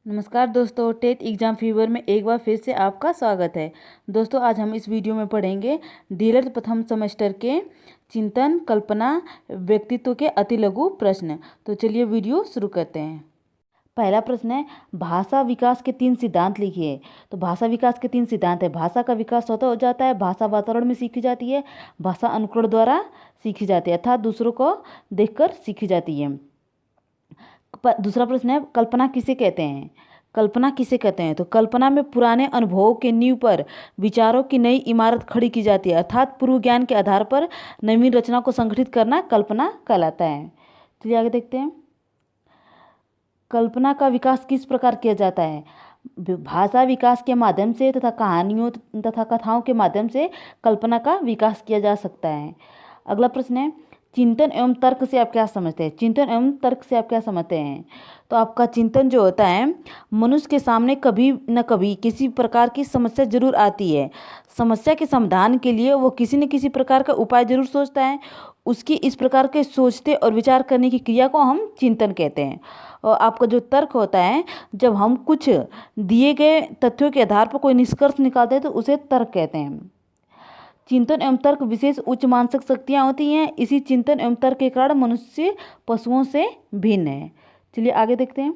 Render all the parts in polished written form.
नमस्कार दोस्तों, TET exam fever में एक बार फिर से आपका स्वागत है। दोस्तों, आज हम इस वीडियो में पढ़ेंगे डीएलएड प्रथम सेमेस्टर के चिंतन, कल्पना, व्यक्तित्व के अति लघु प्रश्न। तो चलिए वीडियो शुरू करते हैं। पहला प्रश्न है, भाषा विकास के 3 सिद्धांत लिखिए। तो भाषा विकास के 3 सिद्धांत है। भाषा का विकास स्वतः हो जाता है, भाषा वातावरण में सीखी जाती है, भाषा अनुकरण द्वारा सीखी जाती है अर्थात दूसरों को देखकर सीखी जाती है। दूसरा प्रश्न है, कल्पना किसे कहते हैं। कल्पना किसे कहते हैं। तो कल्पना में पुराने अनुभवों के नींव पर विचारों की नई इमारत खड़ी की जाती है अर्थात पूर्व ज्ञान के आधार पर नवीन रचना को संगठित करना कल्पना कहलाता है। चलिए आगे देखते हैं। कल्पना का विकास किस प्रकार किया जाता है। भाषा विकास के माध्यम से तथा कहानियों तथा कथाओं के माध्यम से कल्पना का विकास किया जा सकता है। अगला प्रश्न है, चिंतन एवं तर्क से आप क्या समझते हैं। चिंतन एवं तर्क से आप क्या समझते हैं। तो आपका चिंतन जो होता है, मनुष्य के सामने कभी न कभी किसी प्रकार की समस्या जरूर आती है। समस्या के समाधान के लिए वो किसी न किसी प्रकार का उपाय जरूर सोचता है। उसकी इस प्रकार के सोचते और विचार करने की क्रिया को हम चिंतन कहते हैं। और आपका जो तर्क होता है, जब हम कुछ दिए गए तथ्यों के आधार पर कोई निष्कर्ष निकालते हैं तो उसे तर्क कहते हैं। चिंतन एवं तर्क विशेष उच्च मानसिक शक्तियाँ होती हैं। इसी चिंतन एवं तर्क के कारण मनुष्य पशुओं से भिन्न है। चलिए आगे देखते हैं।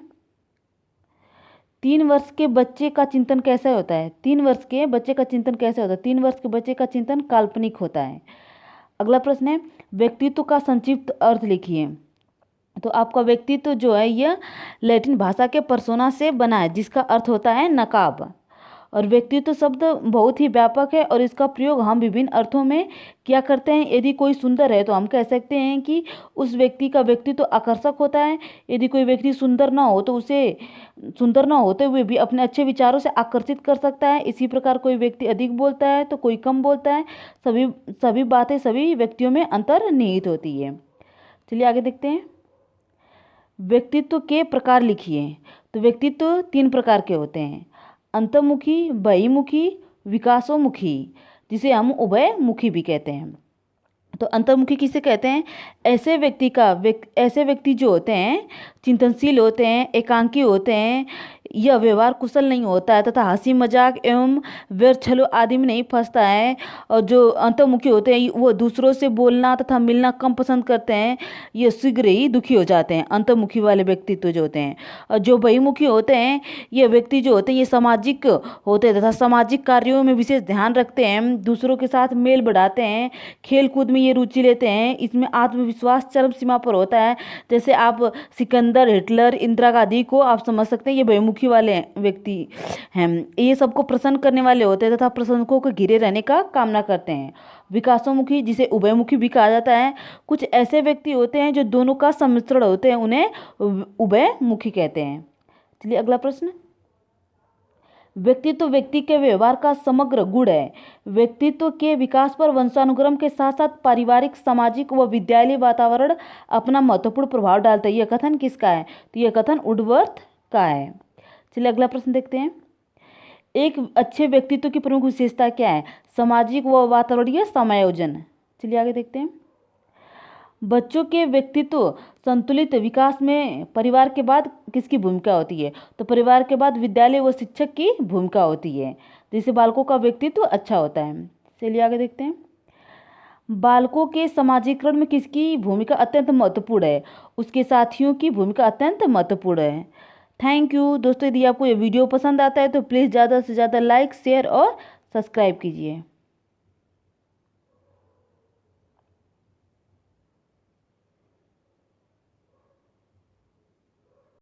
3 वर्ष के बच्चे का चिंतन कैसा होता है। 3 वर्ष के बच्चे का चिंतन कैसे होता है। 3 वर्ष के बच्चे का चिंतन काल्पनिक होता है। अगला प्रश्न है, व्यक्तित्व का संक्षिप्त अर्थ लिखिए। तो आपका व्यक्तित्व जो है यह लैटिन भाषा के पर्सोना से बना है जिसका अर्थ होता है नकाब। और व्यक्तित्व शब्द बहुत ही व्यापक है और इसका प्रयोग हम विभिन्न अर्थों में क्या करते हैं। यदि कोई सुंदर है तो हम कह सकते हैं कि उस व्यक्ति का व्यक्तित्व आकर्षक होता है। यदि कोई व्यक्ति सुंदर ना हो तो उसे सुंदर ना होते हुए भी अपने अच्छे विचारों से आकर्षित कर सकता है। इसी प्रकार कोई व्यक्ति अधिक बोलता है तो कोई कम बोलता है। सभी बातें सभी व्यक्तियों में अंतर्निहित होती है। चलिए आगे देखते हैं। व्यक्तित्व के प्रकार लिखिए। तो व्यक्तित्व 3 प्रकार के होते हैं, अंतर्मुखी, बहिर्मुखी, विकासोन्मुखी, जिसे हम उभयमुखी भी कहते हैं। तो अंतर्मुखी किसे कहते हैं। ऐसे व्यक्ति जो होते हैं चिंतनशील होते हैं, एकांकी होते हैं, यह व्यवहार कुशल नहीं होता है तथा हंसी मजाक एवं व्यर्थ छलो आदि में नहीं फंसता है। और जो अंतर्मुखी होते हैं वो दूसरों से बोलना तथा मिलना कम पसंद करते हैं। ये शीघ्र ही दुखी हो जाते हैं, अंतर्मुखी वाले व्यक्तित्व जो होते हैं। और जो बहिर्मुखी होते हैं, ये व्यक्ति जो होते हैं ये सामाजिक होते हैं तथा सामाजिक कार्यों में विशेष ध्यान रखते हैं, दूसरों के साथ मेल बढ़ाते हैं, खेल कूद में ये रुचि लेते हैं। इसमें आत्मविश्वास चरम सीमा पर होता है। जैसे आप सिकंदर, हिटलर, इंदिरा गांधी को आप समझ सकते हैं, ये बहुमुखी वाले व्यक्ति हैं। ये सबको प्रसन्न करने वाले होते हैं तथा प्रशंसकों के घिरे रहने का कामना करते हैं। विकासोन्मुखी जिसे उभयमुखी भी कहा जाता है, कुछ ऐसे व्यक्ति होते हैं जो दोनों का सम्मिश्रण होते हैं, उन्हें उभयमुखी कहते हैं। चलिए अगला प्रश्न। व्यक्तित्व व्यक्ति के व्यवहार का समग्र गुण है। व्यक्तित्व के विकास पर वंशानुक्रम के साथ साथ पारिवारिक, सामाजिक व विद्यालय वातावरण अपना महत्वपूर्ण प्रभाव डालता है। यह कथन किसका है। तो यह कथन वुडवर्थ का है। चलिए अगला प्रश्न देखते हैं। एक अच्छे व्यक्तित्व की प्रमुख विशेषता क्या है। सामाजिक व वातावरणीय समायोजन। चलिए आगे देखते हैं। बच्चों के व्यक्तित्व संतुलित विकास में परिवार के बाद किसकी भूमिका होती है। तो परिवार के बाद विद्यालय व शिक्षक की भूमिका होती है, जिससे बालकों का व्यक्तित्व अच्छा होता है। चलिए आगे देखते हैं। बालकों के समाजीकरण में किसकी भूमिका अत्यंत महत्वपूर्ण है। उसके साथियों की भूमिका अत्यंत महत्वपूर्ण है। थैंक यू दोस्तों। यदि आपको ये वीडियो पसंद आता है तो प्लीज़ ज़्यादा से ज़्यादा लाइक, शेयर और सब्सक्राइब कीजिए।